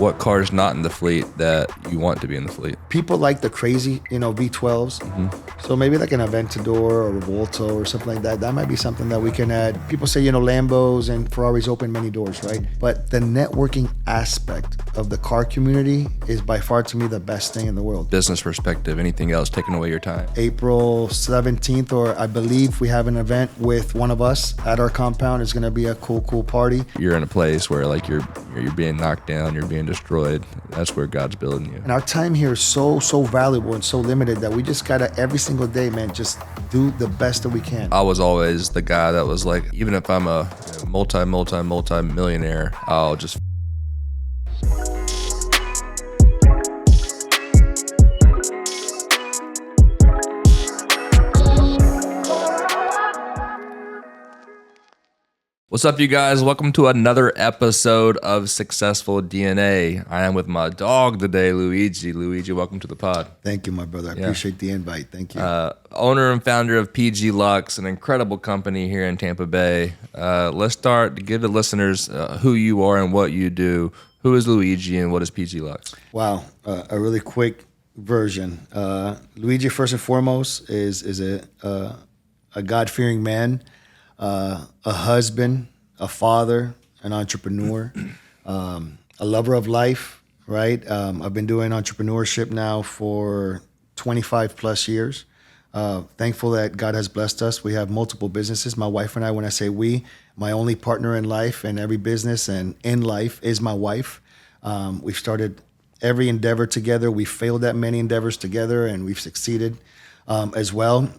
what car is not in the fleet that you want to be in the fleet? People like the crazy, V12s. So maybe like an Aventador or a Volto or something like that. That might be something that we can add. People say, Lambos and Ferraris open many doors, right? But the networking aspect of the car community is by far, to me, the best thing in the world. Business perspective, anything else taking away your time? April 17th, or I believe we have an event with one of us at our compound. It's going to be a cool party. You're in a place where like you're being knocked down, you're being destroyed. That's where God's building you. And our time here is so valuable and so limited that we just gotta every single day, man, just do the best that we can. I was always the guy that was like, even if I'm a multi-millionaire, I'll just What's up, you guys? Welcome to another episode of Successful DNA. I am with my dog today, Luigi. Luigi, welcome to the pod. Thank you, my brother. I appreciate the invite. Thank you. Owner and founder of PG Lux, an incredible company here in Tampa Bay. Let's start to give the listeners who you are and what you do. Who is Luigi and what is PG Lux? Wow, a really quick version. Luigi, first and foremost, is a God-fearing man. A husband, a father, an entrepreneur, a lover of life, right? I've been doing entrepreneurship now for 25 plus years. Thankful that God has blessed us. We have multiple businesses. My wife and I, when I say we, my only partner in life and every business and in life is my wife. We've started every endeavor together. We've failed at many endeavors together and we've succeeded as well.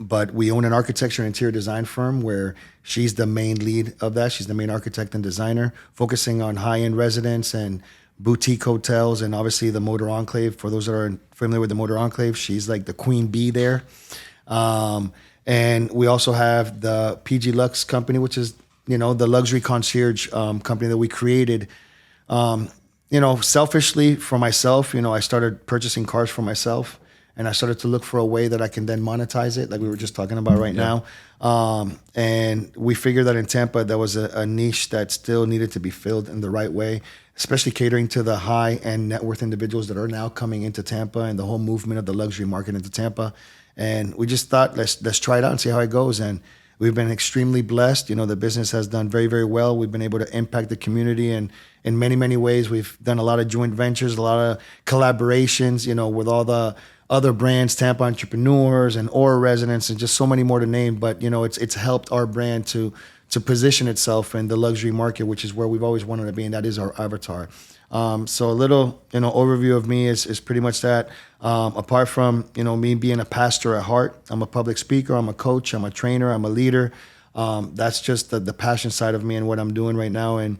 But we own an architecture and interior design firm where she's the main lead of that. She's the main architect and designer, focusing on high-end residence and boutique hotels and obviously the Motor Enclave. For those that are familiar with the Motor Enclave, she's like the queen bee there. And we also have the PG Lux company, which is, the luxury concierge company that we created. Selfishly for myself, I started purchasing cars for myself. And I started to look for a way that I can then monetize it, like we were just talking about right now. And we figured that in Tampa, there was a niche that still needed to be filled in the right way, especially catering to the high-end net worth individuals that are now coming into Tampa and the whole movement of the luxury market into Tampa. And we just thought, let's try it out and see how it goes. And we've been extremely blessed. The business has done very, very well. We've been able to impact the community and in many, many ways. We've done a lot of joint ventures, a lot of collaborations, with all the other brands, Tampa Entrepreneurs and Aura Residence, and just so many more to name. But it's helped our brand to position itself in the luxury market, which is where we've always wanted to be, and that is our avatar. So a little overview of me is pretty much that. Apart from me being a pastor at heart, I'm a public speaker, I'm a coach, I'm a trainer, I'm a leader. That's just the passion side of me and what I'm doing right now. And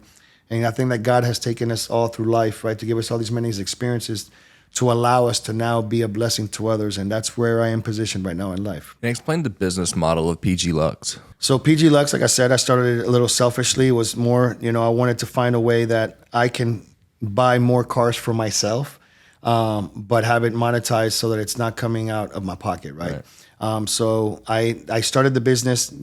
I think that God has taken us all through life, right, to give us all these many experiences to allow us to now be a blessing to others. And that's where I am positioned right now in life. And explain the business model of PG Lux. So PG Lux, like I said, I started it a little selfishly. It was more, I wanted to find a way that I can buy more cars for myself, but have it monetized so that it's not coming out of my pocket, right? So I started the business,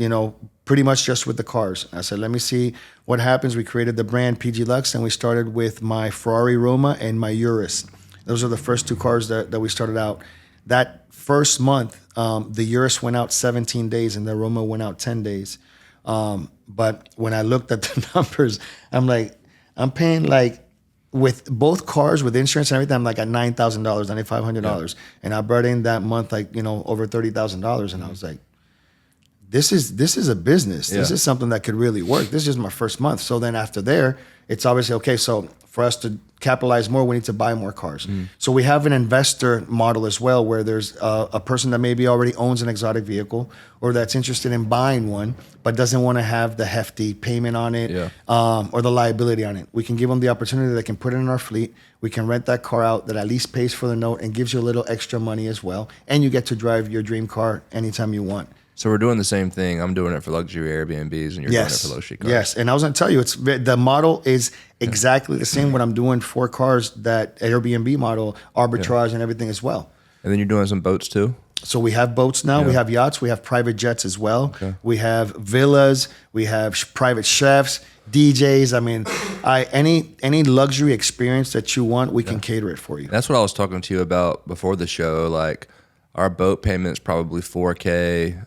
pretty much just with the cars. I said, let me see what happens. We created the brand PG Lux, and we started with my Ferrari Roma and my Urus. Those are the first two cars that we started out. That first month, the Urus went out 17 days and the Roma went out 10 days. But when I looked at the numbers, I'm like, I'm paying like, with both cars, with insurance and everything, I'm like at $9,000, $9,500. And I brought in that month over $30,000. And I was like, this is a business. Yeah. This is something that could really work. This is my first month. So then after there, it's obviously, okay, so for us to capitalize more, we need to buy more cars. So we have an investor model as well, where there's a person that maybe already owns an exotic vehicle or that's interested in buying one, but doesn't want to have the hefty payment on it or the liability on it. We can give them the opportunity. They can put it in our fleet. We can rent that car out that at least pays for the note and gives you a little extra money as well. And you get to drive your dream car anytime you want. So we're doing the same thing. I'm doing it for luxury Airbnbs, and you're doing it for low street cars. Yes, and I was going to tell you, the model is exactly the same. What I'm doing for cars, that Airbnb model, arbitrage and everything as well. And then you're doing some boats too? So we have boats now. We have yachts. We have private jets as well. Okay. We have villas. We have private chefs. DJs. I mean, any luxury experience that you want, we can cater it for you. That's what I was talking to you about before the show. Like, our boat payment's probably $4K.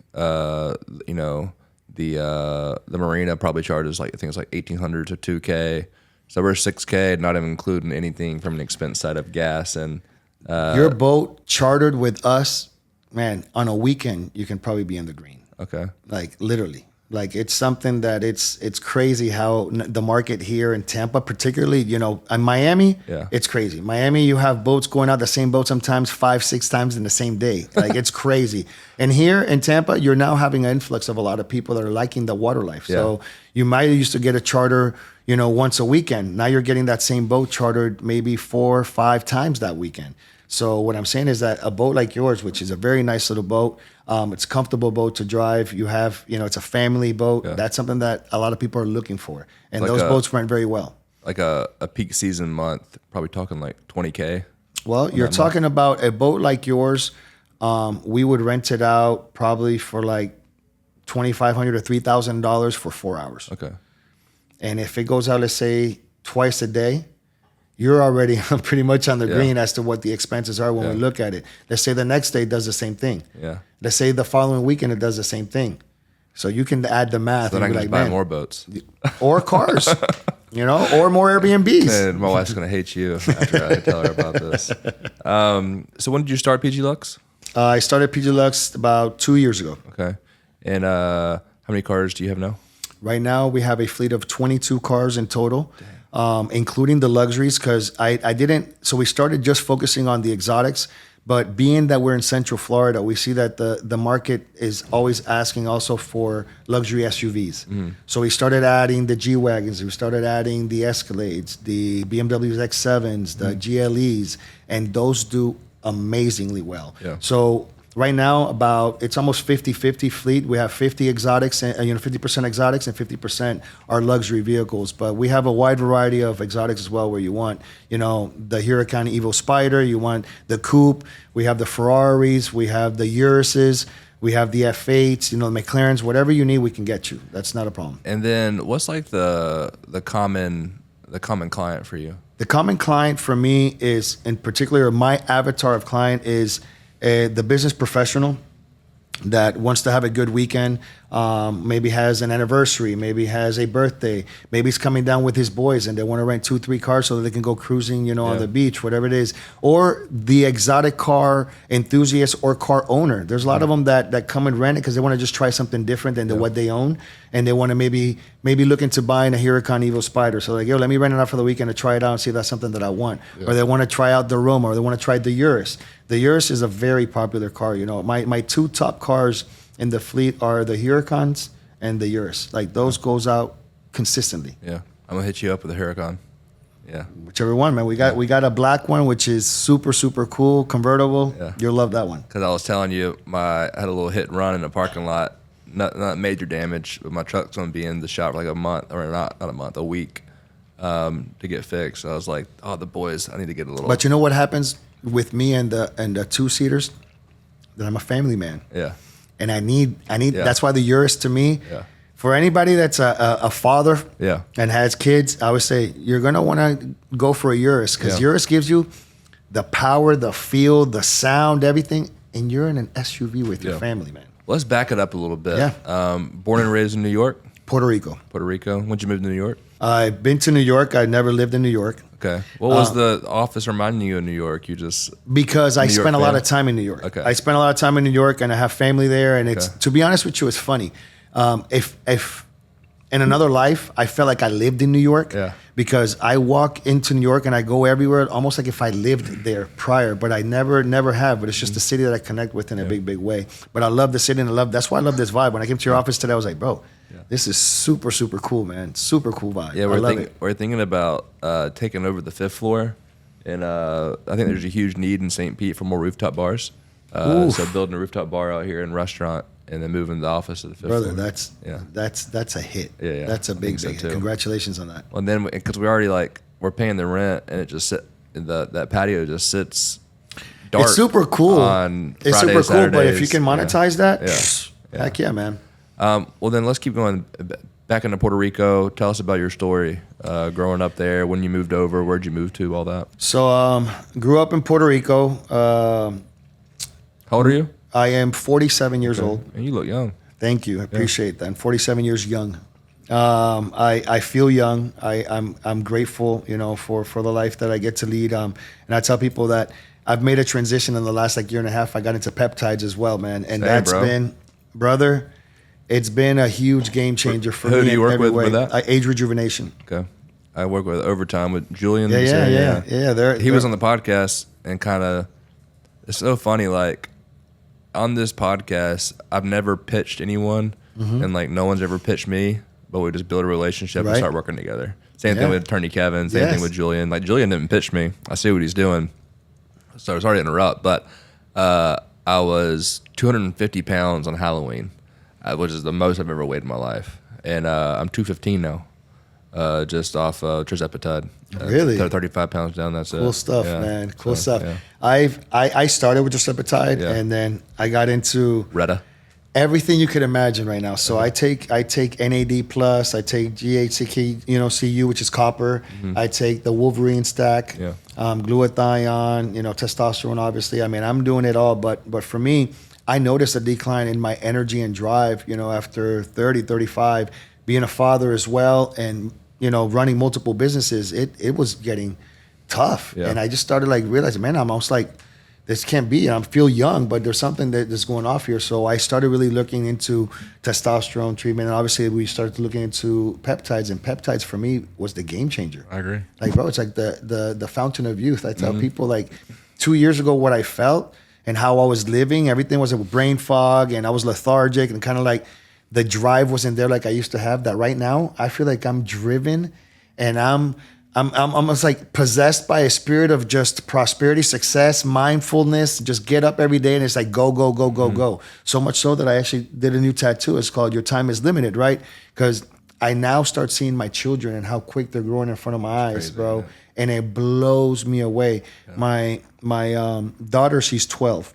You know, the marina probably charges like, I think it's like $1,800 to $2K. So we're $6K, not even including anything from an expense side of gas. And your boat chartered with us, man, on a weekend, you can probably be in the green. Okay. Like literally. Like it's something that it's crazy how the market here in Tampa, particularly, you know, in Miami, it's crazy. Miami, you have boats going out, the same boat sometimes 5-6 times in the same day. Like it's crazy. And here in Tampa, you're now having an influx of a lot of people that are liking the water life. Yeah. So you might used to get a charter, you know, once a weekend. Now you're getting that same boat chartered maybe 4 or 5 times that weekend. So what I'm saying is that a boat like yours, which is a very nice little boat, it's a comfortable boat to drive. You have, you know, it's a family boat. Yeah. That's something that a lot of people are looking for. And Like those boats rent very well. Like a peak season month, probably talking like 20K. Well, you're talking about a boat like yours. We would rent it out probably for like $2,500 to $3,000 for 4 hours. Okay. And if it goes out, let's say twice a day, you're already pretty much on the green as to what the expenses are when we look at it. Let's say the next day it does the same thing. Yeah. Let's say the following weekend it does the same thing. So you can add the math. So then I and can be just like, buy man, more boats. or cars, you know, or more Airbnbs. And my wife's going to hate you after I tell her about this. So when did you start PG Lux? I started PG Lux about 2 years ago. Okay. And how many cars do you have now? Right now we have a fleet of 22 cars in total. Including the luxuries, because I didn't. So we started just focusing on the exotics, but being that we're in Central Florida, we see that the market is always asking also for luxury SUVs. So we started adding the G-Wagons, we started adding the Escalades, the BMWs X7s, the GLEs, and those do amazingly well. Yeah. So right now, it's almost 50-50 fleet. We have 50 exotics, and 50% exotics and 50% are luxury vehicles. But we have a wide variety of exotics as well, where you want, you know, the Huracan Evo Spider, you want the coupe. We have the Ferraris, we have the Urises, we have the F8s, you know, the McLarens. Whatever you need, we can get you. That's not a problem. And then what's like the common client for you? The common client for me is, in particular, my avatar of client is the business professional that wants to have a good weekend, maybe has an anniversary, maybe has a birthday, maybe he's coming down with his boys and they want to rent 2-3 cars so that they can go cruising, you know, on the beach, whatever it is. Or the exotic car enthusiast or car owner. There's a lot of them that come and rent it because they want to just try something different than what they own, and they want to maybe look into buying a Huracan Evo Spider. So like, yo, let me rent it out for the weekend to try it out and see if that's something that I want. Or they want to try out the Roma, or they want to try the Urus. The Urus is a very popular car. You know, my 2 top cars in the fleet are the Huracans and the Urus. Like those goes out consistently. Yeah, I'm gonna hit you up with a Huracan. Yeah, whichever one, man. We got a black one which is super cool, convertible. Yeah. You'll love that one. because I was telling you, I had a little hit and run in the parking lot. Not major damage, but my truck's gonna be in the shop for like a month, or not a month, a week, to get fixed. So I was like, oh, the boys, I need to get a little. But you know what happens with me and the 2-seaters? That I'm a family man. Yeah. And I need. That's why the Urus to me. Yeah. For anybody that's a father Yeah. and has kids, I would say you're gonna want to go for a Urus, because Urus gives you the power, the feel, the sound, everything, and you're in an SUV with your family, man. Let's back it up a little bit. Yeah. Born and raised in New York? Puerto Rico. Puerto Rico. When'd you move to New York? I've been to New York. I never lived in New York. Okay. What was the office reminding you of New York? You just... Because I New York spent a lot fan? of time in New York. Okay. I spent a lot of time in New York, and I have family there. And it's, to be honest with you, it's funny. If in another life, I felt like I lived in New York. Yeah. Because I walk into New York and I go everywhere, almost like if I lived there prior, but I never have. But it's just a city that I connect with in a big way. But I love the city, and that's why I love this vibe. When I came to your office today, I was like, bro, this is super cool, man. Super cool vibe. Yeah, we're thinking about taking over the 5th floor, and I think there's a huge need in St. Pete for more rooftop bars. So building a rooftop bar out here and restaurant, and then moving the office to the 5th floor. Brother, that's a hit. Yeah. That's a big so hit. too. Congratulations on that. Well, and then because we already we're paying the rent, and it just that patio just sits dark. It's super cool. On it's Fridays, super cool, but if you Saturdays. can monetize that, Yeah. heck yeah, man. Well, then let's keep going back into Puerto Rico. Tell us about your story, growing up there, when you moved over, where'd you move to, all that. So grew up in Puerto Rico. How old are you? I am 47 years old. And you look young. Thank you. I appreciate that. I'm 47 years young. I feel young. I'm grateful, for the life that I get to lead. And I tell people that I've made a transition in the last year and a half. I got into peptides as well, man. And that's been, brother, it's been a huge game changer for me. Who do you work with way. that? Age rejuvenation. Okay. I work with Overtime with Julian. Yeah. He was on the podcast and it's so funny. Like on this podcast, I've never pitched anyone and no one's ever pitched me, but we just build a relationship and start working together. Same thing with Attorney Kevin. Same thing with Julian. Like Julian didn't pitch me. I see what he's doing. So sorry to interrupt, but I was 250 pounds on Halloween, which is the most I've ever weighed in my life. And I'm 215 now, just off tirzepatide. Really? 35 pounds down, that's cool it. stuff, man. Cool stuff. Yeah. I started with tirzepatide, and then I got into Retta. everything you could imagine right now. So I take NAD plus, I take GHCK, CU, which is copper. I take the Wolverine stack, glutathione, testosterone, obviously. I mean, I'm doing it all, but for me, I noticed a decline in my energy and drive, after 30, 35, being a father as well, and, running multiple businesses, it was getting tough. Yeah. And I just started realizing, man, I'm almost this can't be. I feel young, but there's something that's going off here. So I started really looking into testosterone treatment. And obviously we started looking into peptides, and peptides for me was the game changer. I agree. Bro, it's the fountain of youth. I tell people 2 years ago what I felt and how I was living, everything was a brain fog and I was lethargic and kind of the drive wasn't there like I used to have. That right now, I feel like I'm driven and I'm almost possessed by a spirit of just prosperity, success, mindfulness, just get up every day and it's go, go, go, go, go. So much so that I actually did a new tattoo. It's called Your Time is Limited, right? Because I now start seeing my children and how quick they're growing in front of my eyes, bro. Yeah. And it blows me away. Yeah. My daughter, she's 12.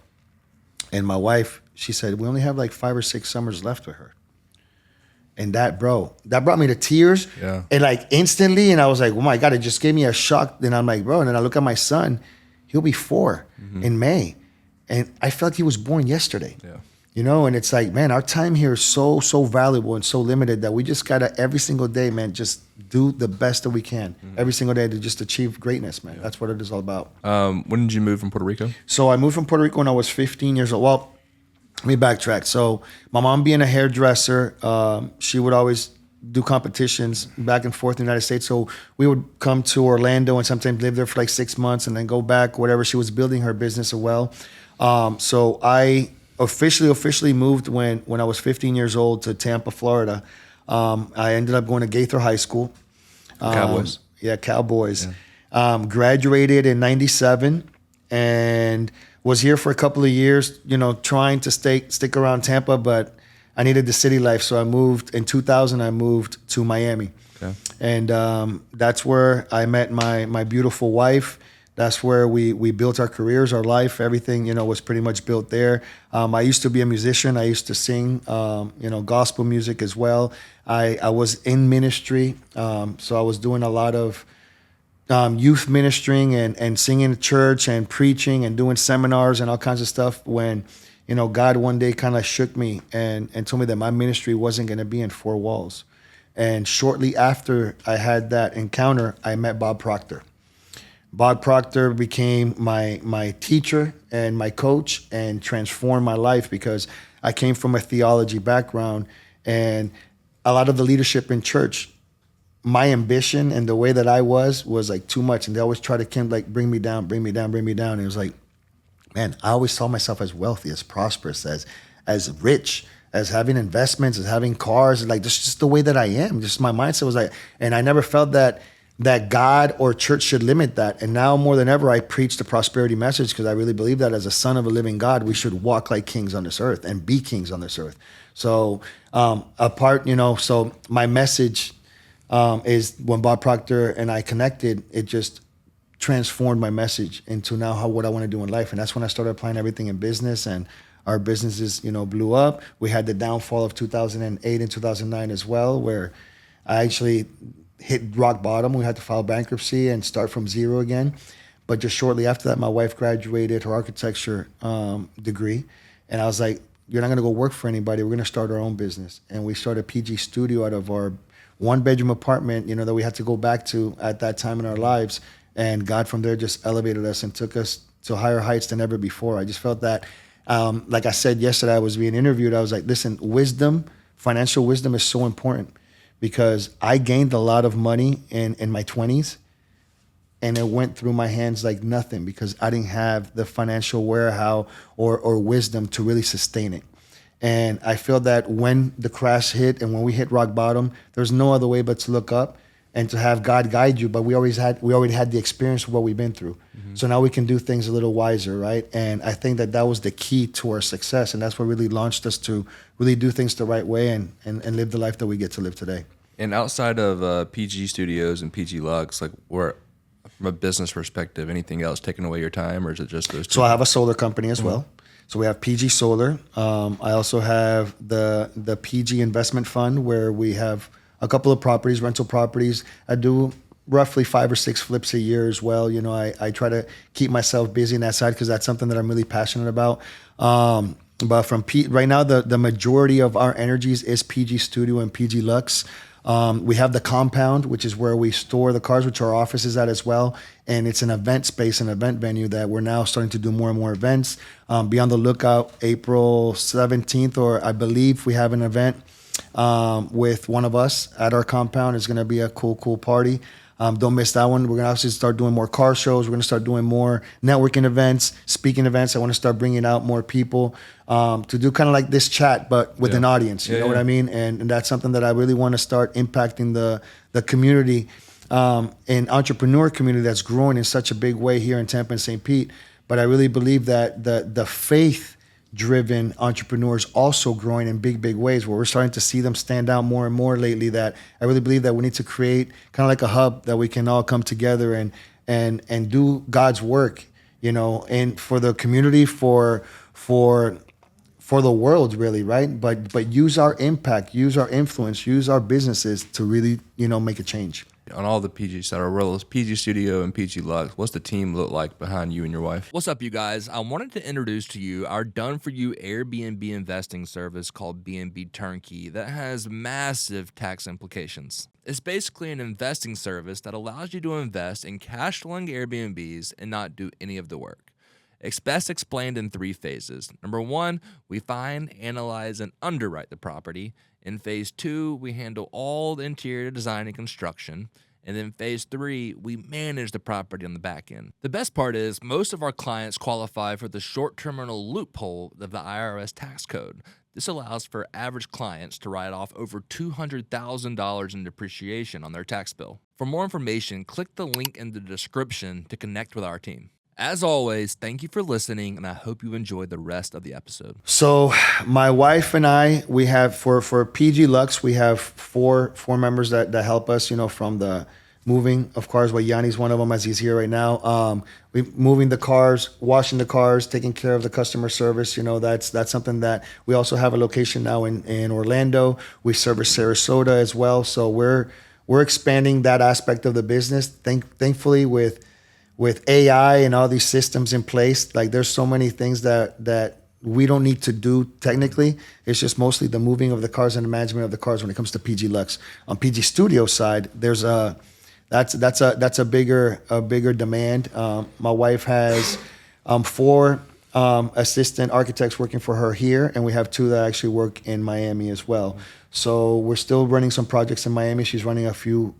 And my wife, she said, we only have 5 or 6 summers left with her. And that brought me to tears. Yeah. And instantly, and I was oh my God, it just gave me a shock. Then I'm bro, and then I look at my son, he'll be 4 in May. And I felt he was born yesterday. Yeah. And it's man, our time here is so valuable and so limited that we just gotta every single day, man, just do the best that we can every single day to just achieve greatness, man. Yeah. That's what it is all about. When did you move from Puerto Rico? So I moved from Puerto Rico when I was 15 years old. Well, let me backtrack. So my mom being a hairdresser, she would always do competitions back and forth in the United States. So we would come to Orlando and sometimes live there for 6 months and then go back, whatever. She was building her business as well. So I officially moved when I was 15 years old to Tampa, Florida. I ended up going to Gaither High School. Cowboys. Yeah, Cowboys. Yeah. Graduated in 97 and was here for a couple of years, trying to stick around Tampa, but I needed the city life. So I moved in 2000, I moved to Miami. Okay. And that's where I met my beautiful wife. That's where we built our careers, our life, everything, was pretty much built there. I used to be a musician. I used to sing, gospel music as well. I was in ministry. So I was doing a lot of youth ministering and singing at church and preaching and doing seminars and all kinds of stuff when, God one day kind of shook me and told me that my ministry wasn't going to be in 4 walls. And shortly after I had that encounter, I met Bob Proctor. Bob Proctor became my teacher and my coach and transformed my life because I came from a theology background and a lot of the leadership in church, my ambition and the way that I was too much. And they always try to bring me down. And it was man, I always saw myself as wealthy, as prosperous, as rich, as having investments, as having cars. That's just the way that I am. Just my mindset was and I never felt that God or church should limit that. And now more than ever, I preach the prosperity message because I really believe that as a son of a living God, we should walk like kings on this earth and be kings on this earth. So so my message is when Bob Proctor and I connected, it just transformed my message into now what I want to do in life. And that's when I started applying everything in business. And our businesses, blew up. We had the downfall of 2008 and 2009 as well, where I actually hit rock bottom. We had to file bankruptcy and start from zero again. But just shortly after that, my wife graduated her architecture degree. And I was like, you're not going to go work for anybody. We're going to start our own business. And we started PG Studio out of our one-bedroom apartment, that we had to go back to at that time in our lives. And God from there just elevated us and took us to higher heights than ever before. I just felt that, like I said yesterday, I was being interviewed. I was like, listen, financial wisdom is so important, because I gained a lot of money in my 20s, and it went through my hands like nothing, because I didn't have the financial warehouse or wisdom to really sustain it. And I feel that when the crash hit and when we hit rock bottom, there's no other way but to look up and to have God guide you. But we already had the experience of what we've been through. Mm-hmm. So now we can do things a little wiser, right? And I think that was the key to our success. And that's what really launched us to really do things the right way and live the life that we get to live today. And outside of PG Studios and PG Lux, like, where, from a business perspective, anything else taking away your time, or is it just those two? So I have a solar company as well. So we have PG Solar. I also have the PG Investment Fund, where we have a couple of properties, rental properties. I do roughly 5 or 6 flips a year as well. I try to keep myself busy in that side, because that's something that I'm really passionate about. But right now, the majority of our energies is PG Studio and PG Lux. We have the compound, which is where we store the cars, which our office is at as well. And it's an event space, an event venue that we're now starting to do more and more events. Be on the lookout April 17th, or I believe we have an event with one of us at our compound. It's going to be a cool party. Don't miss that one. We're going to actually start doing more car shows. We're going to start doing more networking events, speaking events. I want to start bringing out more people to do kind of like this chat, but with an audience. You know what I mean? And that's something that I really want to start impacting the community, and entrepreneur community that's growing in such a big way here in Tampa and St. Pete. But I really believe that the faith-driven entrepreneurs also growing in big ways, where we're starting to see them stand out more and more lately. That I really believe that we need to create kind of like a hub that we can all come together and do God's work, and for the community, for the world, really, right? But use our impact, use our influence, use our businesses to really, make a change. On all the PG side, or PG Studio and PG Lux, what's the team look like behind you and your wife? What's up, you guys? I wanted to introduce to you our done-for-you Airbnb investing service called BNB Turnkey that has massive tax implications. It's basically an investing service that allows you to invest in cash-flowing Airbnbs and not do any of the work. It's best explained in 3 phases. Number 1, we find, analyze, and underwrite the property. In phase 2, we handle all the interior design and construction. And then phase 3, we manage the property on the back end. The best part is most of our clients qualify for the short terminal loophole of the IRS tax code. This allows for average clients to write off over $200,000 in depreciation on their tax bill. For more information, click the link in the description to connect with our team. As always, thank you for listening, and I hope you enjoyed the rest of the episode. So my wife and I, we have for PG Lux, we have four members that help us, from the moving of cars. Well, Yanni's one of them, as he's here right now. We moving the cars, washing the cars, taking care of the customer service. That's something that we also have a location now in Orlando. We service Sarasota as well. So we're expanding that aspect of the business. Thankfully, with AI and all these systems in place, like there's so many things that we don't need to do technically. It's just mostly the moving of the cars and the management of the cars when it comes to PG Lux. On PG Studio side, there's that's a bigger demand. My wife has 4 assistant architects working for her here, and we have 2 that actually work in Miami as well. So we're still running some projects in Miami. She's running a few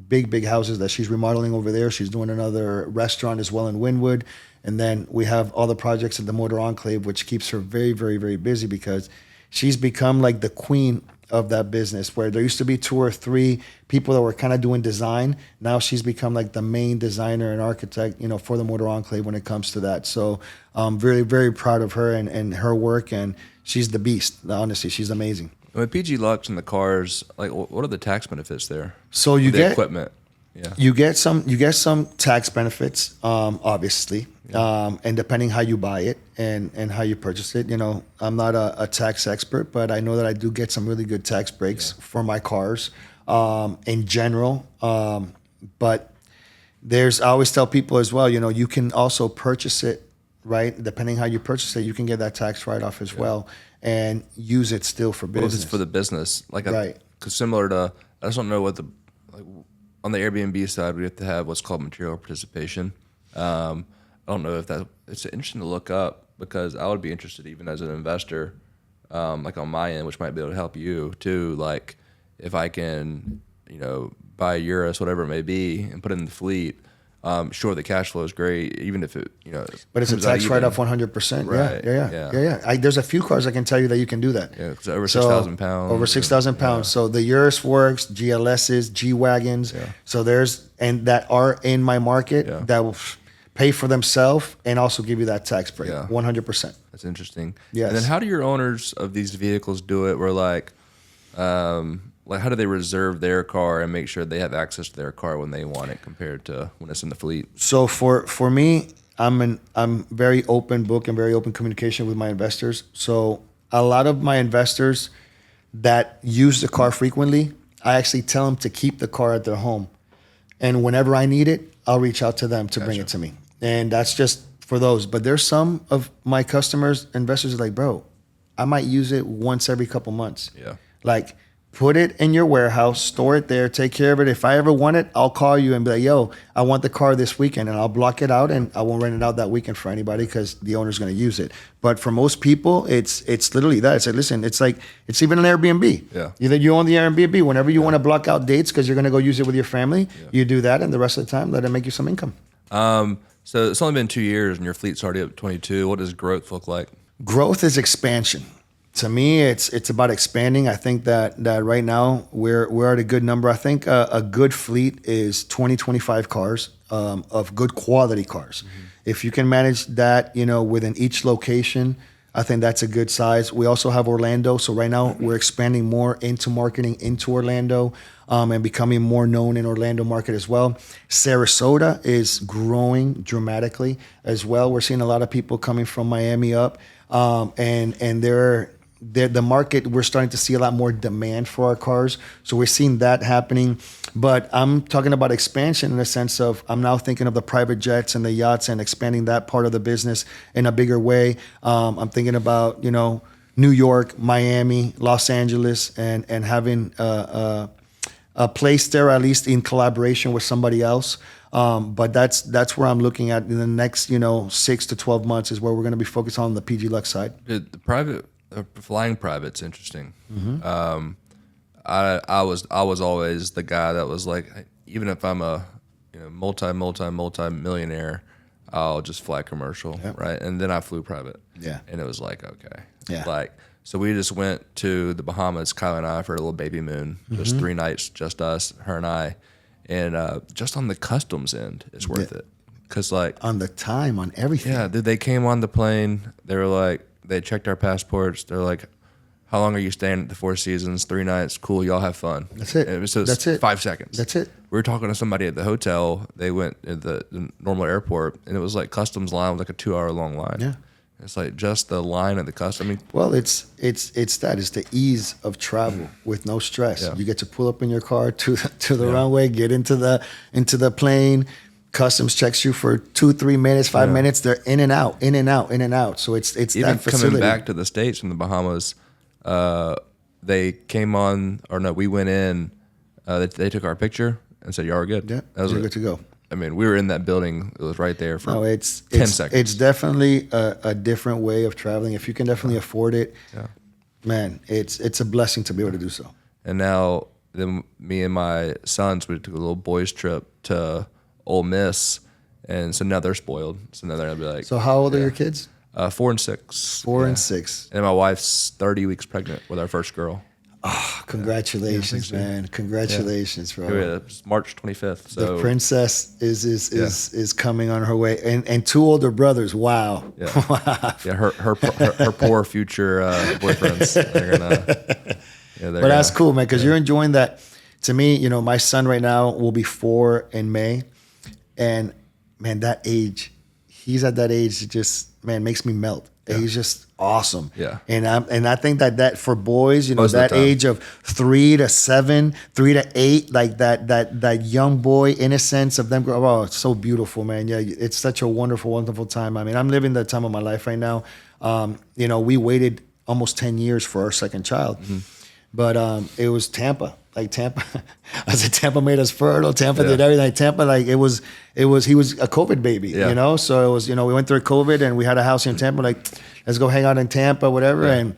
big houses that she's remodeling over there. She's doing another restaurant as well in Wynwood. And then we have all the projects in the Motor Enclave, which keeps her very, very, very busy, because she's become like the queen of that business, where there used to be 2 or 3 people that were kind of doing design. Now she's become like the main designer and architect, for the Motor Enclave when it comes to that. So I'm very, very proud of her and her work. And she's the beast. Honestly, she's amazing. With PG Lux and the cars, like, what are the tax benefits there? So you the get equipment. You get some tax benefits, obviously, and depending how you buy it and how you purchase it. I'm not a tax expert, but I know that I do get some really good tax breaks for my cars in general. But I always tell people as well, you can also purchase it, right? Depending how you purchase it, you can get that tax write-off as well and use it still for business. Well, it's for the business, right? Because similar to, I just don't know what on the Airbnb side, we have to have what's called material participation. I don't know if it's interesting to look up, because I would be interested even as an investor, like on my end, which might be able to help you too. Like if I can, buy a Urus, whatever it may be, and put it in the fleet. Sure, the cash flow is great, even if it, But it's a tax write-off 100%. Right. Yeah. There's a few cars I can tell you that you can do that. Yeah, because over 6,000 pounds. Over 6,000 pounds. So the Urus works, GLSs, G-Wagons. Yeah. So that are in my market that will pay for themselves and also give you that tax break. 100%. That's interesting. Yes. And then how do your owners of these vehicles do it? Where like how do they reserve their car and make sure they have access to their car when they want it compared to when it's in the fleet? So for me, I'm very open book and very open communication with my investors. So a lot of my investors that use the car frequently, I actually tell them to keep the car at their home. And whenever I need it, I'll reach out to them to bring it to me. And that's just for those. But there's some of my customers, investors are like, bro, I might use it once every couple months. Yeah. Like, put it in your warehouse, store it there, take care of it. If I ever want it, I'll call you and be like, yo, I want the car this weekend, and I'll block it out, and I won't rent it out that weekend for anybody because the owner's going to use it. But for most people, it's literally that. It's like, listen, it's even an Airbnb. Yeah. Either you own the Airbnb, whenever you want to block out dates because you're going to go use it with your family, you do that, and the rest of the time, let it make you some income. So it's only been 2 years, and your fleet's already up to 22. What does growth look like? Growth is expansion. To me, it's about expanding. I think that right now we're at a good number. I think a good fleet is 20, 25 cars of good quality cars. Mm-hmm. If you can manage that, within each location, I think that's a good size. We also have Orlando. So right now we're expanding more into marketing into Orlando and becoming more known in Orlando market as well. Sarasota is growing dramatically as well. We're seeing a lot of people coming from Miami up and the market, we're starting to see a lot more demand for our cars. So we're seeing that happening. But I'm talking about expansion in the sense of I'm now thinking of the private jets and the yachts and expanding that part of the business in a bigger way. I'm thinking about, New York, Miami, Los Angeles, and having a place there, at least in collaboration with somebody else. But that's where I'm looking at in the next, 6 to 12 months is where we're going to be focused on the PG Lux side. The flying private's interesting. Mm-hmm. I was always the guy that was like, even if I'm a multi millionaire, I'll just fly commercial, right? And then I flew private. Yeah. And it was like, okay. Yeah. So we just went to the Bahamas, Kyle and I, for a little baby moon. Just 3 nights, just us, her and I. And just on the customs end, it's worth it. Because on the time, on everything. Yeah, dude, they came on the plane. They were like, they checked our passports. They're like, how long are you staying at the Four Seasons? 3 nights. Cool, y'all have fun. That's it. That's it. 5 seconds. That's it. We were talking to somebody at the hotel. They went to the normal airport, and it was like customs line, like a 2-hour long line. Yeah. It's like just the line of the customs. Well, it's the ease of travel with no stress. Yeah. You get to pull up in your car to the runway, get into the plane. Customs checks you for 2-3 minutes, 5 minutes. They're in and out. So it's even that facility. Coming back to the States from the Bahamas, they came on, or no, we went in. They took our picture and said, "Y'all are good." Yeah, that was good to go. I mean, we were in that building. It was right there for 10 seconds. It's definitely a different way of traveling. If you can definitely afford it, man, it's a blessing to be able to do so. And now, then me and my sons, we took a little boys trip to Ole Miss, and so now they're spoiled. So now they're gonna be like. So how old are your kids? 4 and 6. 4 and 6. And my wife's 30 weeks pregnant with our first girl. Oh, congratulations, man! Congratulations, bro. Yeah, it's March 25th. So the princess is coming on her way, and 2 older brothers. Wow. Yeah. Wow. Yeah. Her poor future boyfriends. They're gonna. But that's cool, man, because you're enjoying that. to me, you know, my son right now will be 4 in May, and man, that age, he's at that age that just, man, makes me melt. Yeah. He's just awesome. Yeah. And I think that for boys, you know, Most of the that time. age of 3 to 7, 3 to 8, like that young boy innocence of them. Oh, it's so beautiful, man. Yeah, it's such a wonderful, wonderful time. I mean, I'm living the time of my life right now. You know, we waited almost 10 years for our second child, but it was Tampa. Like Tampa, I said Tampa made us fertile. Tampa did everything. Like Tampa, like he was a COVID baby, you know? So it was, you know, we went through COVID and we had a house here in Tampa, like, let's go hang out in Tampa, whatever. And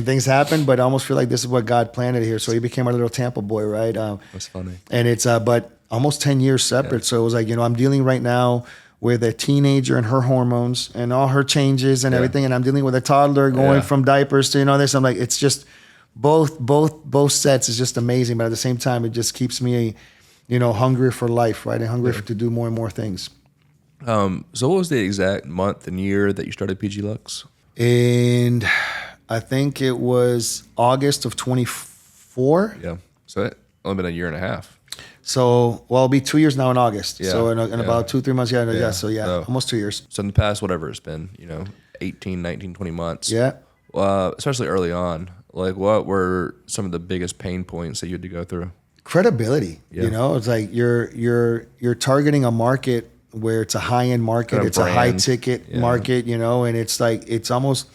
things happened, but I almost feel like this is what God planted here. So he became our little Tampa boy, right? That's funny. And it's, but almost 10 years separate. So it was like, you know, I'm dealing right now with a teenager and her hormones and all her changes and everything. And I'm dealing with a toddler going from diapers to, you know, this. I'm like, it's just, both sets is just amazing, but at the same time, it just keeps me, you know, hungry for life, right? And hungry to do more and more things. So what was the exact month and year that you started PG Lux? And I think it was August of 24. Yeah. So it only been a year and a half. So, well, it'll be 2 years now in August. Yeah. So in about 2-3 months, So So- almost 2 years. So in the past, whatever it's been, you know, 18, 19, 20 months. Yeah. Especially early on, like what were some of the biggest pain points that you had to go through? Credibility. Yeah. You know, it's like you're targeting a market where it's a high-end market, Kind of it's a brand. high-ticket market, you know, and it's like it's almost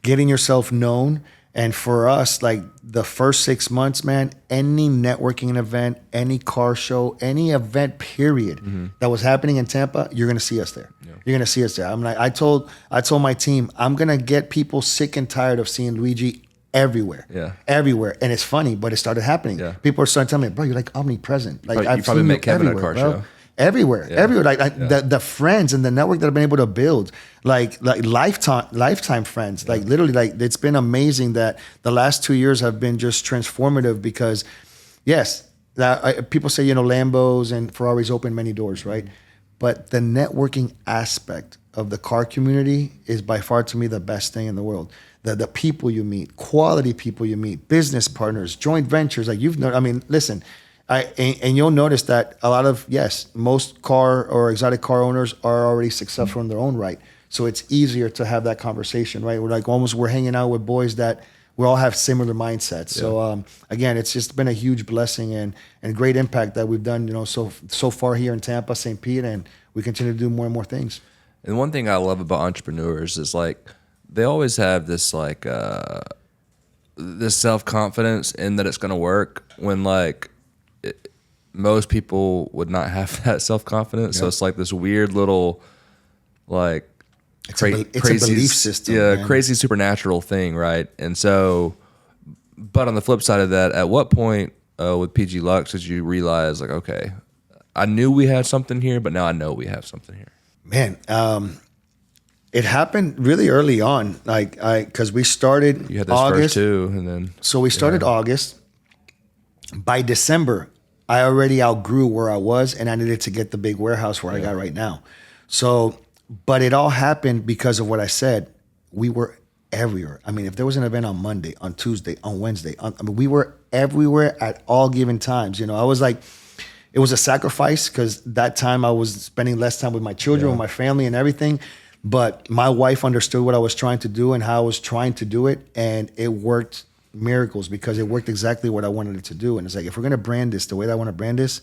getting yourself known. And for us, like the first 6 months, man, any networking event, any car show, any event, period, that was happening in Tampa, you're gonna see us there. Yeah. You're gonna see us there. I'm like, I told my team, I'm gonna get people sick and tired of seeing Luigi everywhere. Yeah. Everywhere. And it's funny, but it started happening. Yeah. People are starting to tell me, bro, you're like omnipresent. Like You I've probably seen met you Kevin at a everywhere, car bro. show. Everywhere. Like the friends and the network that I've been able to build, like lifetime friends. Like literally, like it's been amazing that the last 2 years have been just transformative because, yes, people say, you know, Lambos and Ferraris open many doors, right? But the networking aspect of the car community is by far to me the best thing in the world. The people you meet, quality people you meet, business partners, joint ventures. Like listen. And you'll notice that a lot of, most car or exotic car owners are already successful in their own right. So it's easier to have that conversation, right? We're hanging out with boys that we all have similar mindsets. Yeah. So again, it's just been a huge blessing and great impact that we've done, you know, so far here in Tampa, St. Pete, and we continue to do more and more things. And one thing I love about entrepreneurs is like they always have this like this self-confidence in that it's going to work when like most people would not have that self-confidence. Yep. So it's like this weird little like it's a belief system. Yeah, man. Crazy supernatural thing, right? And so, but on the flip side of that, at what point with PG Lux did you realize like, okay, I knew we had something here, but now I know we have something here? Man, it happened really early on. Because we started you had this August, first two, and then so we started August. By December, I already outgrew where I was, and I needed to get the big warehouse where I got right now. So, but it all happened because of what I said. We were everywhere. I mean, if there was an event on Monday, on Tuesday, on Wednesday, we were everywhere at all given times. You know, I was like, it was a sacrifice because that time I was spending less time with my children, with my family and everything. But my wife understood what I was trying to do and how I was trying to do it. And it worked miracles because it worked exactly what I wanted it to do. And it's like, if we're going to brand this the way that I want to brand this,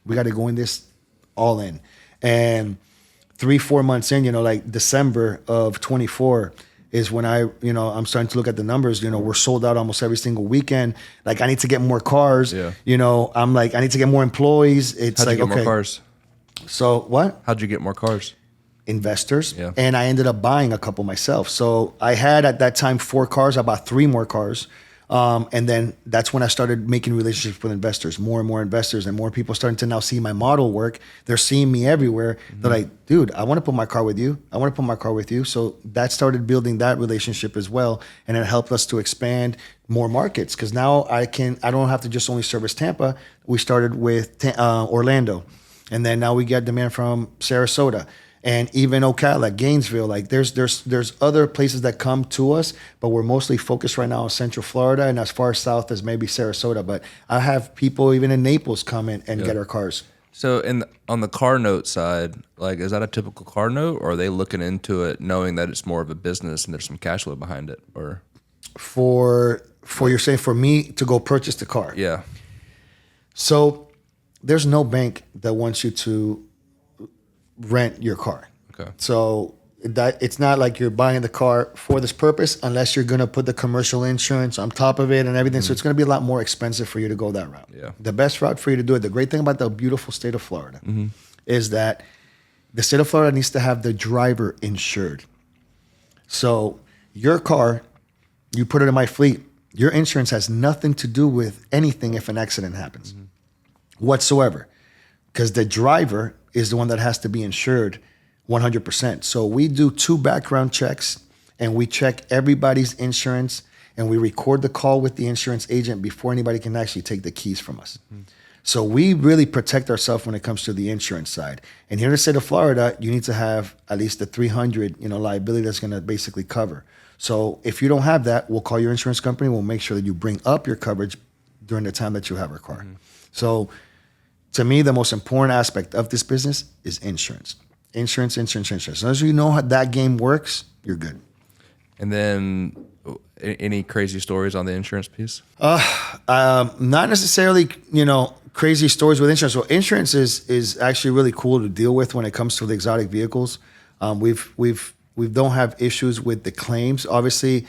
we got to go in this all in. And 3-4 months in, you know, like December of 24 is when I'm starting to look at the numbers. You know, we're sold out almost every single weekend. Like, I need to get more cars. Yeah. You know, I'm like, I need to get more employees. It's How'd like, you get okay. more cars? So what? How'd you get more cars? Investors. Yeah. And I ended up buying a couple myself. So I had at that time 4 cars. I bought 3 more cars. And then that's when I started making relationships with investors, more and more investors, and more people starting to now see my model work. They're seeing me everywhere. Mm-hmm. They're like, dude, I want to put my car with you. I want to put my car with you. So that started building that relationship as well. And it helped us to expand more markets because now I don't have to just only service Tampa. We started with Orlando. And then now we get demand from Sarasota. and even Ocala, Gainesville. Like there's other places that come to us, but we're mostly focused right now on Central Florida and as far south as maybe Sarasota. But I have people even in Naples come in and get our cars. So on the car note side, like, is that a typical car note, or are they looking into it knowing that it's more of a business and there's some cash flow behind it? Or for you're saying for me to go purchase the car? Yeah. So there's no bank that wants you to rent your car. Okay. So that it's not like you're buying the car for this purpose unless you're going to put the commercial insurance on top of it and everything. So it's going to be a lot more expensive for you to go that route. Yeah. The best route for you to do it, the great thing about the beautiful state of Florida is that the state of Florida needs to have the driver insured. So your car, you put it in my fleet, your insurance has nothing to do with anything if an accident happens whatsoever, because the driver is the one that has to be insured 100%. So we do 2 background checks and we check everybody's insurance and we record the call with the insurance agent before anybody can actually take the keys from us. So we really protect ourselves when it comes to the insurance side. And here in the state of Florida, you need to have at least the 300, liability that's going to basically cover. So if you don't have that, we'll call your insurance company. We'll make sure that you bring up your coverage during the time that you have our car. So to me, the most important aspect of this business is insurance. Insurance. As long as you know how that game works, you're good. And then any crazy stories on the insurance piece? Not necessarily, crazy stories with insurance. So insurance is actually really cool to deal with when it comes to the exotic vehicles. We don't have issues with the claims. Obviously,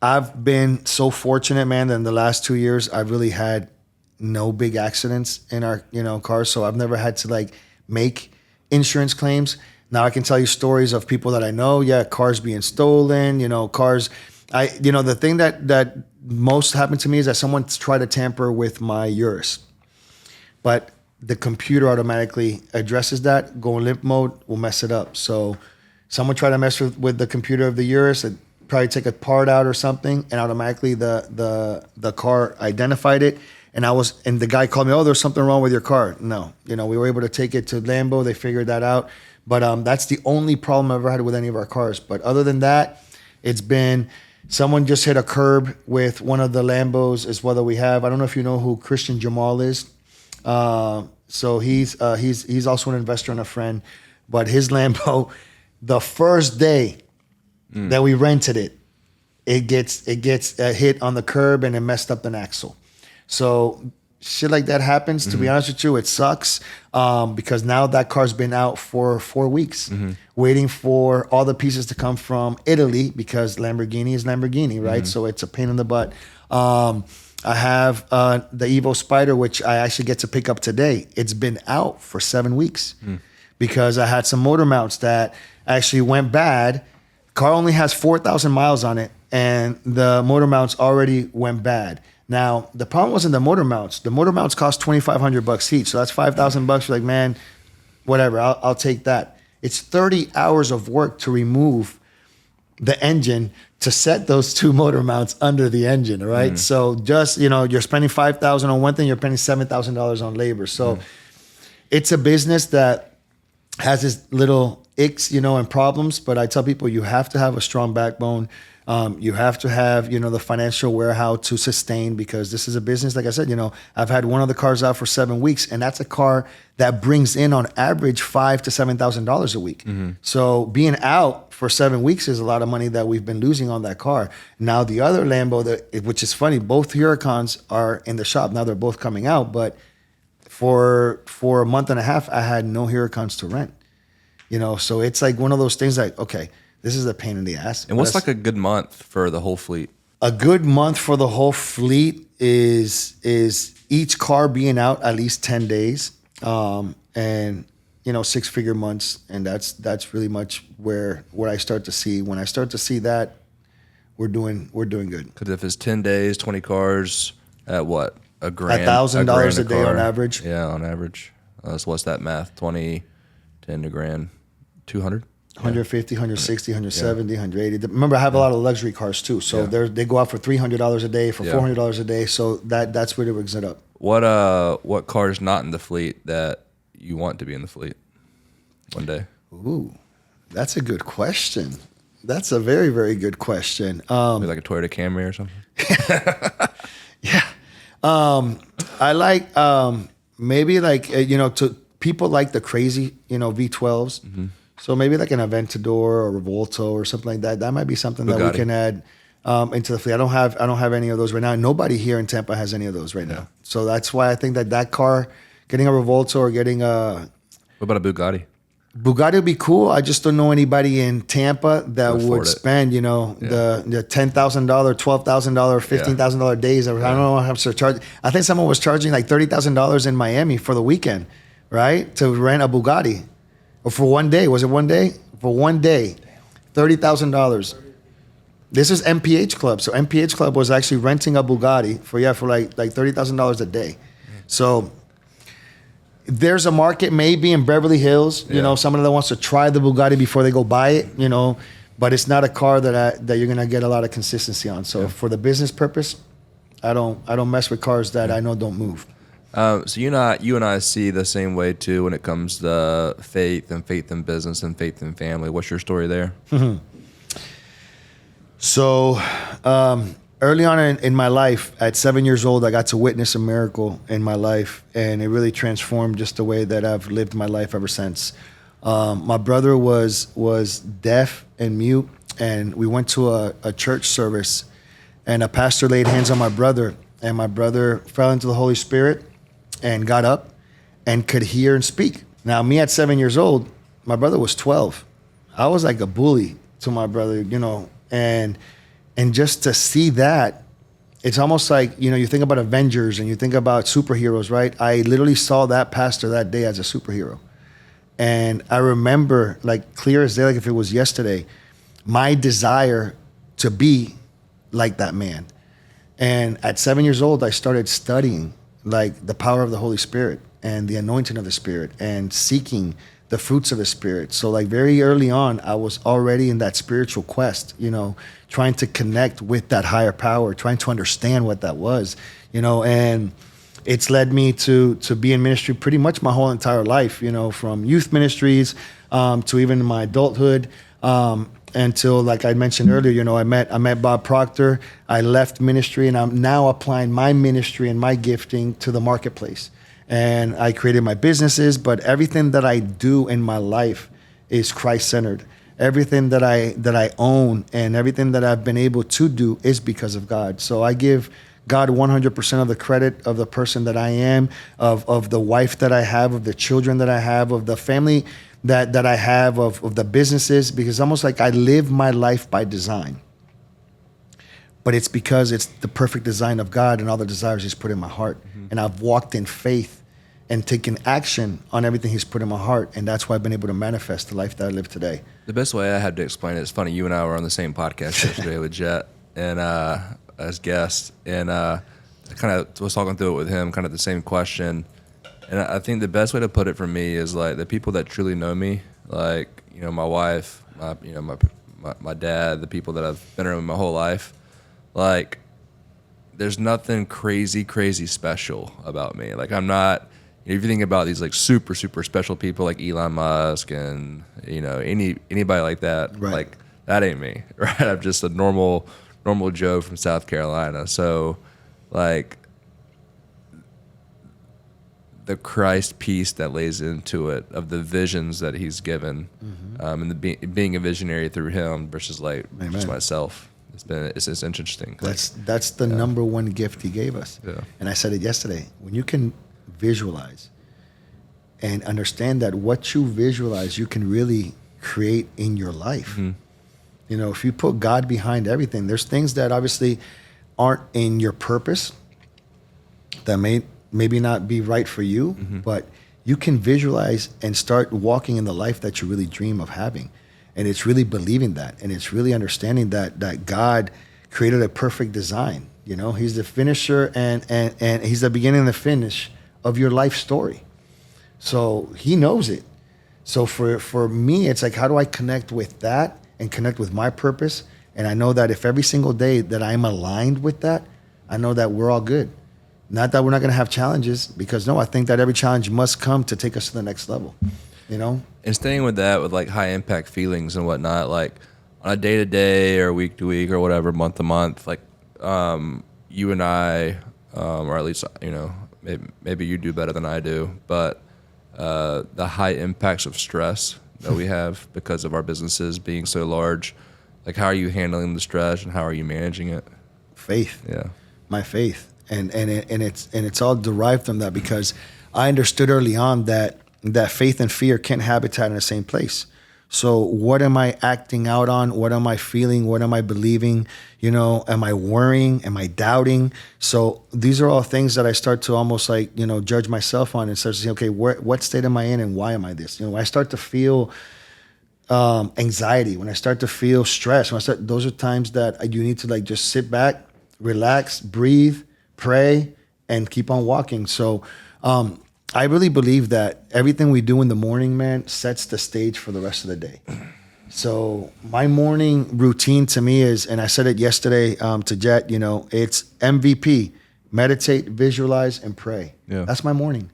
I've been so fortunate, man, that in the last 2 years, I've really had no big accidents in our, cars. So I've never had to make insurance claims. Now I can tell you stories of people that I know. Yeah, cars being stolen. Cars. The thing that most happened to me is that someone tried to tamper with my Urus, but the computer automatically addresses that. Go in limp mode will mess it up. So someone tried to mess with the computer of the Urus. It probably take a part out or something, and automatically the car identified it. And the guy called me, oh, there's something wrong with your car. No, we were able to take it to Lambo. They figured that out. But that's the only problem I've ever had with any of our cars. But other than that, it's been someone just hit a curb with one of the Lambos as well that we have. I don't know if you know who Christian Jamal is. So he's also an investor and a friend. But his Lambo, the first day that we rented it, it gets hit on the curb and it messed up an axle. So shit like that happens. To be honest with you, it sucks because now that car's been out for 4 weeks, waiting for all the pieces to come from Italy because Lamborghini is Lamborghini, right? So it's a pain in the butt. I have the Evo Spider, which I actually get to pick up today. It's been out for 7 weeks because I had some motor mounts that actually went bad. Car only has 4,000 miles on it, and the motor mounts already went bad. Now, the problem wasn't the motor mounts. The motor mounts cost $2,500 each. So that's $5,000. You're like, man, whatever, I'll take that. It's 30 hours of work to remove the engine to set those 2 motor mounts under the engine, right? So just, you're spending $5,000 on one thing, you're spending $7,000 on labor. So it's a business that has its little icks, and problems. But I tell people you have to have a strong backbone. You have to have, the financial warehouse to sustain, because this is a business. Like I said, I've had one of the cars out for 7 weeks, and that's a car that brings in on average $5,000 to $7,000 a week. So being out for 7 weeks is a lot of money that we've been losing on that car. Now the other Lambo, which is funny, both Huracans are in the shop now. They're both coming out, but for a month and a half, I had no Huracans to rent. So it's like one of those things like, okay, this is a pain in the ass. And what's like a good month for the whole fleet? A good month for the whole fleet is each car being out at least 10 days. And 6-figure months. And that's really much where I start to see. When I start to see that, we're doing good. Because if it's 10 days, 20 cars at what? $1,000 $1,000 a day on average. Yeah, on average. So what's that math? 20, 10 to grand, 200? 150, 160, 170, 180. Remember, I have a lot of luxury cars too. So they go out for $300 a day, for $400 a day. So that's where it rigs it up. What car is not in the fleet that you want to be in the fleet one day? Ooh. That's a good question. That's a very, very good question. Maybe like a Toyota Camry or something. Yeah. I like maybe like to people like the crazy V12s. Mm-hmm. So maybe like an Aventador or Revolto or something like that. That might be something that we can add into the fleet. I don't have any of those right now. Nobody here in Tampa has any of those right now. So that's why I think that car, getting a Revolto or getting a What about a Bugatti? Bugatti would be cool. I just don't know anybody in Tampa that would spend, the $10,000, $12,000, $15,000 days. I don't know how much they're charging. I think someone was charging like $30,000 in Miami for the weekend, right? To rent a Bugatti. Or for one day. Was it one day? For one day. $30,000. This is MPH Club. So MPH Club was actually renting a Bugatti for like $30,000 a day. So there's a market maybe in Beverly Hills, someone that wants to try the Bugatti before they go buy it, but it's not a car that you're gonna get a lot of consistency on. So for the business purpose, I don't mess with cars that I know don't move. So you and I see the same way too when it comes to faith in business and faith in family. What's your story there? So early on in my life, at 7 years old, I got to witness a miracle in my life, and it really transformed just the way that I've lived my life ever since. My brother was deaf and mute, and we went to a church service, and a pastor laid hands on my brother, and my brother fell into the Holy Spirit and got up and could hear and speak. Now, me at 7 years old, my brother was 12. I was like a bully to my brother, and just to see that, it's almost like, you think about Avengers and you think about superheroes, right? I literally saw that pastor that day as a superhero. And I remember, like clear as day, like if it was yesterday, my desire to be like that man. And at 7 years old, I started studying like the power of the Holy Spirit and the anointing of the Spirit and seeking the fruits of the Spirit. So like very early on, I was already in that spiritual quest, trying to connect with that higher power, trying to understand what that was, and it's led me to be in ministry pretty much my whole entire life, from youth ministries to even my adulthood, until, like I mentioned earlier, I met Bob Proctor. I left ministry, and I'm now applying my ministry and my gifting to the marketplace. And I created my businesses, but everything that I do in my life is Christ-centered. Everything that I own and everything that I've been able to do is because of God. So I give God 100% of the credit of the person that I am, of the wife that I have, of the children that I have, of the family that I have, of the businesses, because it's almost like I live my life by design. But it's because it's the perfect design of God and all the desires He's put in my heart. Mm-hmm. And I've walked in faith and taken action on everything He's put in my heart. And that's why I've been able to manifest the life that I live today. The best way I had to explain it, it's funny, you and I were on the same podcast yesterday with Jet and as guests. And I kind of was talking through it with him, kind of the same question. And I think the best way to put it for me is like the people that truly know me, like, my wife, my dad, the people that I've been around my whole life. Like, there's nothing crazy special about me. Like, I'm not, if you think about these like super special people like Elon Musk and, anybody like that, right. Like that ain't me, right? I'm just a normal Joe from South Carolina. So like the Christ piece that lays into it of the visions that He's given, mm-hmm. And being a visionary through Him versus like just myself. It's interesting. That's the number one gift He gave us. Yeah. And I said it yesterday. When you can visualize and understand that what you visualize, you can really create in your life. Mm-hmm. If you put God behind everything, there's things that obviously aren't in your purpose that maybe not be right for you, mm-hmm. but you can visualize and start walking in the life that you really dream of having. And it's really believing that, and it's really understanding that God created a perfect design. He's the finisher and He's the beginning and the finish of your life story. So He knows it. So for me, it's like, how do I connect with that and connect with my purpose? And I know that if every single day that I'm aligned with that, I know that we're all good. Not that we're not going to have challenges, because no, I think that every challenge must come to take us to the next level. you know? And staying with that, with like high impact feelings and whatnot, like on a day to day or week to week or whatever, month to month, like you and I, or at least, you know, maybe you do better than I do, but the high impacts of stress that we have because of our businesses being so large, like how are you handling the stress and how are you managing it? Faith. Yeah. My faith. And it's all derived from that, because I understood early on that faith and fear can't habitat in the same place. So what am I acting out on? What am I feeling? What am I believing? You know, am I worrying? Am I doubting? So these are all things that I start to almost like, you know, judge myself on and start to say, okay, what state am I in and why am I this? You know, I start to feel anxiety, when I start to feel stress, those are times that you need to like just sit back, relax, breathe, pray, and keep on walking. So I really believe that everything we do in the morning, man, sets the stage for the rest of the day. So my morning routine to me is, and I said it yesterday to Jet, you know, it's MVP, meditate, visualize, and pray. Yeah. That's my morning.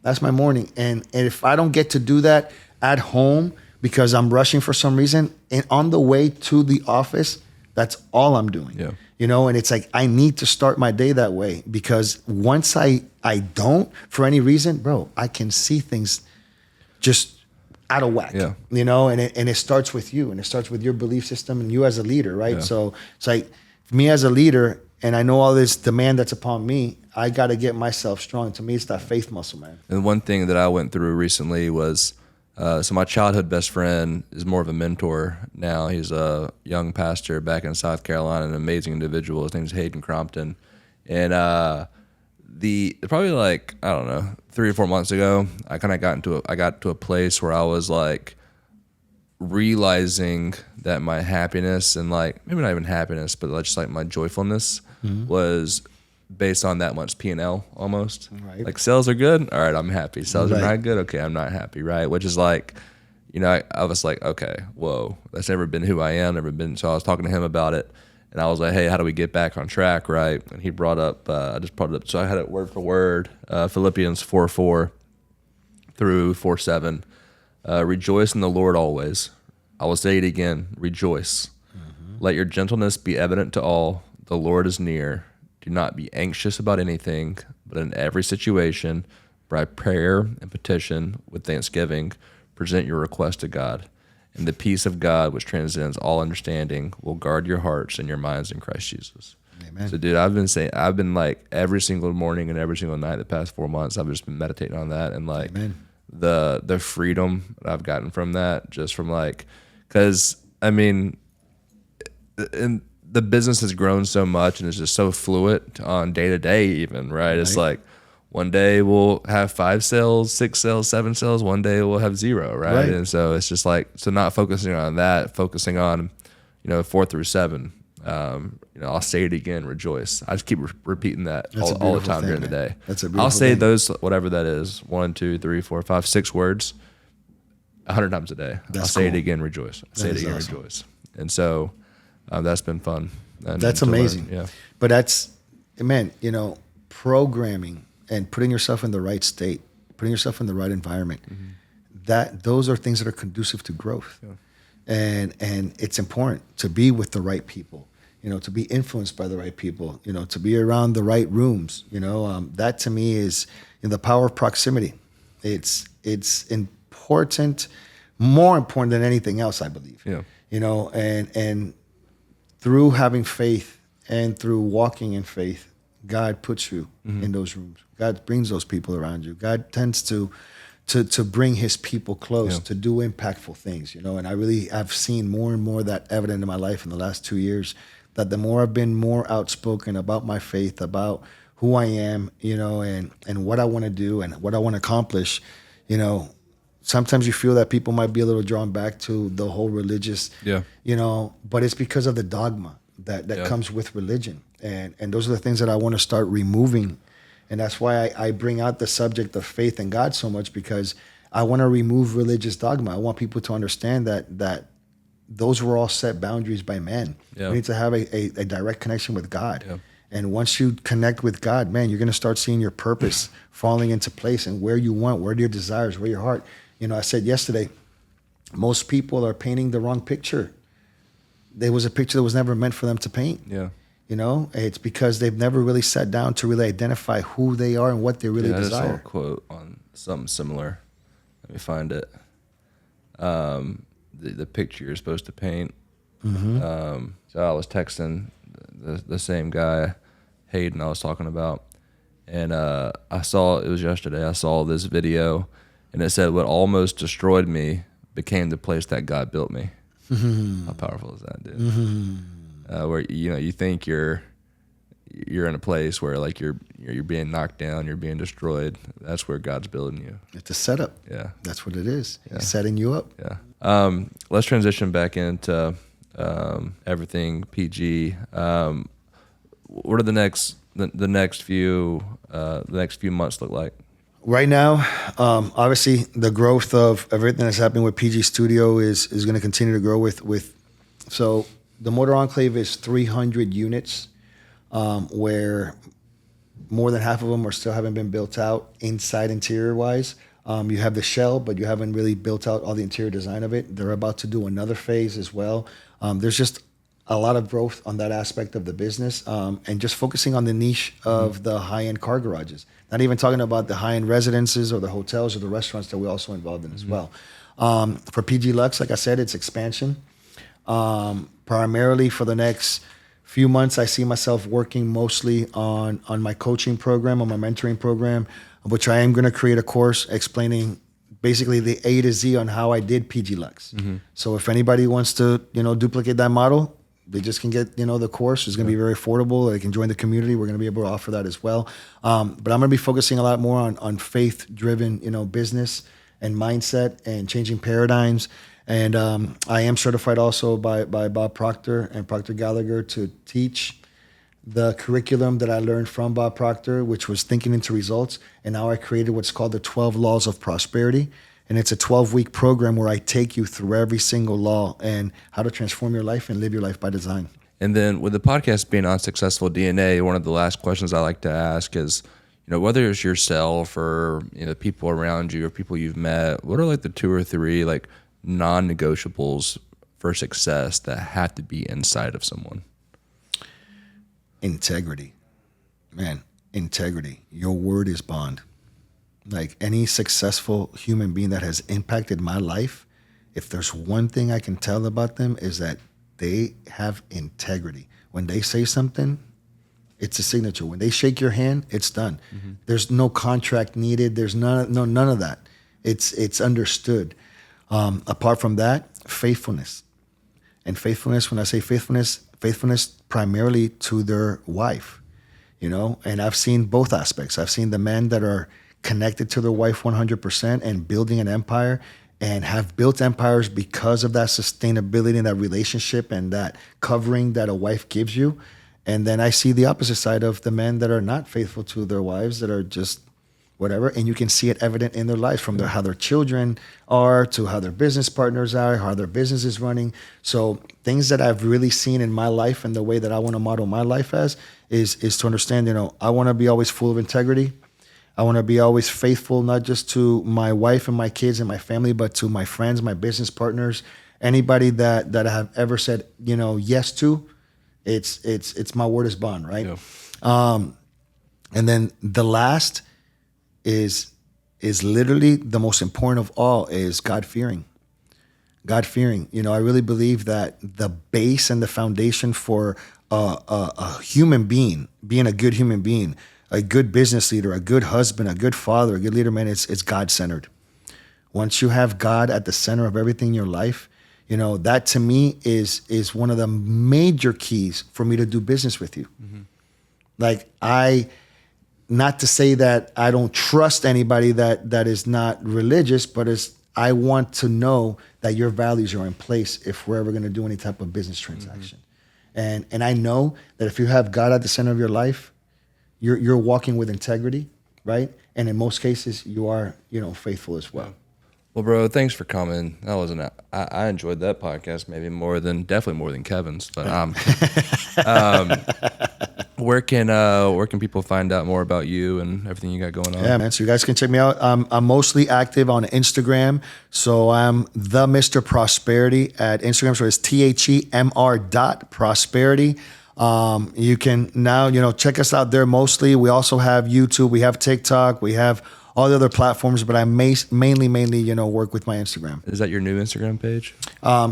That's my morning. And if I don't get to do that at home because I'm rushing for some reason, and on the way to the office, that's all I'm doing. Yeah. You know, and it's like, I need to start my day that way, because once I don't, for any reason, bro, I can see things just out of whack, Yeah. you know, and it starts with you, and it starts with your belief system and you as a leader, right? Yeah. So it's like, me as a leader, and I know all this demand that's upon me, I got to get myself strong. To me, it's that faith muscle, man. And one thing that I went through recently was, so my childhood best friend is more of a mentor now. He's a young pastor back in South Carolina, an amazing individual. His name's Hayden Crompton. And probably like, I don't know, 3 or 4 months ago, I got to a place where I was like realizing that my happiness, and like maybe not even happiness, but just like my joyfulness was based on that much P&L almost. Right. Like sales are good, all right, I'm happy. Sales Right. are not good, okay, I'm not happy, right? Which is like, you know, I was like, okay, whoa, that's never been who I am, never been. So I was talking to him about it, and I was like, hey, how do we get back on track, right? And he brought up, I just brought it up, so I had it word for word, Philippians 4:4 through 4:7. Rejoice in the Lord always. I will say it again, rejoice. Let your gentleness be evident to all. The Lord is near. Do not be anxious about anything, but in every situation, by prayer and petition with thanksgiving, present your request to God. And the peace of God, which transcends all understanding, will guard your hearts and your minds in Christ Jesus. Amen. So, dude, I've been like every single morning and every single night the past 4 months, I've just been meditating on that, and like Amen. the freedom that I've gotten from that, just from like, because I mean, and the business has grown so much and it's just so fluid on day to day, even, right? It's like one day we'll have 5 sales, 6 sales, 7 sales. One day we'll have 0, right? And so it's just like, so not focusing on that, focusing on, 4 through 7. I'll say it again, rejoice. I just keep repeating that all the time during the day. That's a beautiful I'll say thing. those, whatever that is, 1, 2, 3, 4, 5, 6 words, 100 times a day. I'll say it cool. again, rejoice. I'll say it is again, awesome. rejoice. And so that's been fun. And That's to learn, amazing. yeah. But that's, man, programming and putting yourself in the right state, putting yourself in the right environment, those are things that are conducive to growth. Yeah. And it's important to be with the right people, to be influenced by the right people, to be around the right rooms. That to me is the power of proximity. It's important, more important than anything else, I believe. Yeah. And through having faith and through walking in faith, God puts you in those rooms. God brings those people around you. God tends to bring his people close, to do impactful things, and I really have seen more and more that evident in my life in the last 2 years, that the more I've been more outspoken about my faith, about who I am, and what I want to do and what I want to accomplish, sometimes you feel that people might be a little drawn back to the whole religious, but it's because of the dogma that comes with religion. And those are the things that I want to start removing. And that's why I bring out the subject of faith in God so much, because I want to remove religious dogma. I want people to understand that those were all set boundaries by men. Yeah. We need to have a direct connection with God. Yeah. And once you connect with God, man, you're going to start seeing your purpose falling into place, and where you want, where your desires, where your heart. I said yesterday, most people are painting the wrong picture. There was a picture that was never meant for them to paint. Yeah. It's because they've never really sat down to really identify who they are and what they really I just saw a desire. quote on something similar. Let me find it. The picture you're supposed to paint. So I was texting the same guy, Hayden, I was talking about, and I saw, it was yesterday, I saw this video, and it said, what almost destroyed me became the place that God built me. How powerful is that, dude? Where you think you're in a place where like you're being knocked down, you're being destroyed. That's where God's building you. It's a setup. Yeah, That's what it is. He's setting you up. yeah. Let's transition back into everything PG. What are the next few months look like? Right now, obviously, the growth of everything that's happening with PG Studio is going to continue to grow with. So the Motor Enclave is 300 units, where more than half of them still haven't been built out inside interior wise. You have the shell, but you haven't really built out all the interior design of it. They're about to do another phase as well. There's just a lot of growth on that aspect of the business, and just focusing on the niche of the high-end car garages. Not even talking about the high-end residences or the hotels or the restaurants that we're also involved in as well. For PG Lux, like I said, it's expansion. Primarily for the next few months, I see myself working mostly on my coaching program, on my mentoring program, which I am going to create a course explaining basically the A to Z on how I did PG Lux. So if anybody wants to, duplicate that model, they just can get, the course. It's going to be very affordable. They can join the community. We're going to be able to offer that as well. But I'm going to be focusing a lot more on faith-driven, business and mindset and changing paradigms. And I am certified also by Bob Proctor and Proctor Gallagher to teach the curriculum that I learned from Bob Proctor, which was Thinking into Results. And now I created what's called the 12 Laws of Prosperity. And it's a 12-week program where I take you through every single law and how to transform your life and live your life by design. And then with the podcast being on Successful DNA, one of the last questions I like to ask is, whether it's yourself or people around you or people you've met, what are like the 2 or 3 like non-negotiables for success that have to be inside of someone? Integrity. Man, integrity. Your word is bond. Like any successful human being that has impacted my life, if there's one thing I can tell about them is that they have integrity. When they say something, it's a signature. When they shake your hand, it's done. There's no contract needed. There's none of that. It's understood. Apart from that, faithfulness. And faithfulness, when I say faithfulness primarily to their wife, and I've seen both aspects. I've seen the men that are connected to their wife 100% and building an empire and have built empires because of that sustainability and that relationship and that covering that a wife gives you. And then I see the opposite side of the men that are not faithful to their wives, that are just whatever. And you can see it evident in their lives, from how their children are to how their business partners are, how their business is running. So things that I've really seen in my life and the way that I want to model my life as is to understand, I want to be always full of integrity. I want to be always faithful, not just to my wife and my kids and my family, but to my friends, my business partners, anybody that I have ever said, yes to. It's my word is bond, right? Yeah. And then the last is literally the most important of all is God-fearing. God-fearing. I really believe that the base and the foundation for a human being a good human being, a good business leader, a good husband, a good father, a good leader, man, it's God-centered. Once you have God at the center of everything in your life, that to me is one of the major keys for me to do business with you. Like not to say that I don't trust anybody that is not religious, but I want to know that your values are in place if we're ever going to do any type of business transaction. And I know that if you have God at the center of your life, you're walking with integrity, right? And in most cases, you are, faithful as well. Well, bro, thanks for coming. I enjoyed that podcast definitely more than Kevin's, but Where can people find out more about you and everything you got going on? Yeah, man. So you guys can check me out. I'm mostly active on Instagram. So I'm the Mr. Prosperity at Instagram. So it's THEMR.prosperity. You can now, check us out there mostly. We also have YouTube. We have TikTok. We have all the other platforms, but I mainly, work with my Instagram. Is that your new Instagram page?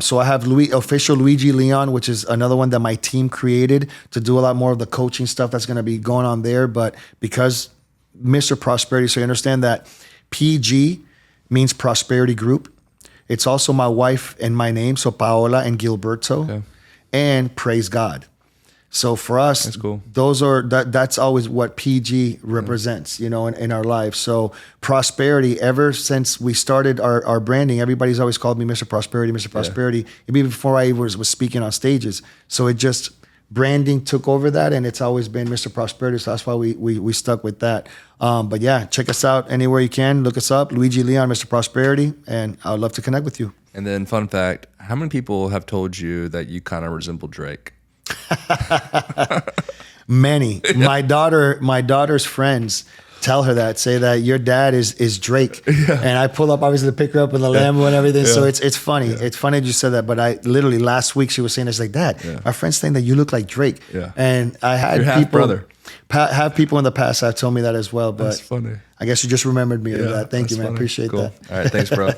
So I have official Luigi Leon, which is another one that my team created to do a lot more of the coaching stuff that's going to be going on there. But because Mr. Prosperity, so you understand that PG means Prosperity Group. It's also my wife and my name, so Paola and Gilberto, Okay. and Praise God. So for us, That's cool. That's always what PG represents, in our life. So prosperity, ever since we started our branding, everybody's always called me Mr. Prosperity, Mr. Prosperity, even before I was speaking on stages. So it just, branding took over that, and it's always been Mr. Prosperity. So that's why we stuck with that. But yeah, check us out anywhere you can. Look us up, Luigi Leon, Mr. Prosperity, and I would love to connect with you. And then fun fact, how many people have told you that you kind of resemble Drake? Many. My daughter's friends tell her that, say that your dad is Drake. Yeah. And I pull up obviously to pick her up in the Lambo and everything. Yeah. So it's funny. Yeah. It's funny that you said that. But I literally last week she was saying, it's like, Dad, my friend's saying that you look like Drake. Yeah. And I had your people have people in the past have told me that as well. But that's funny. I guess you just remembered me of that. Thank you, man. Funny. Appreciate cool. that. All right, thanks, bro.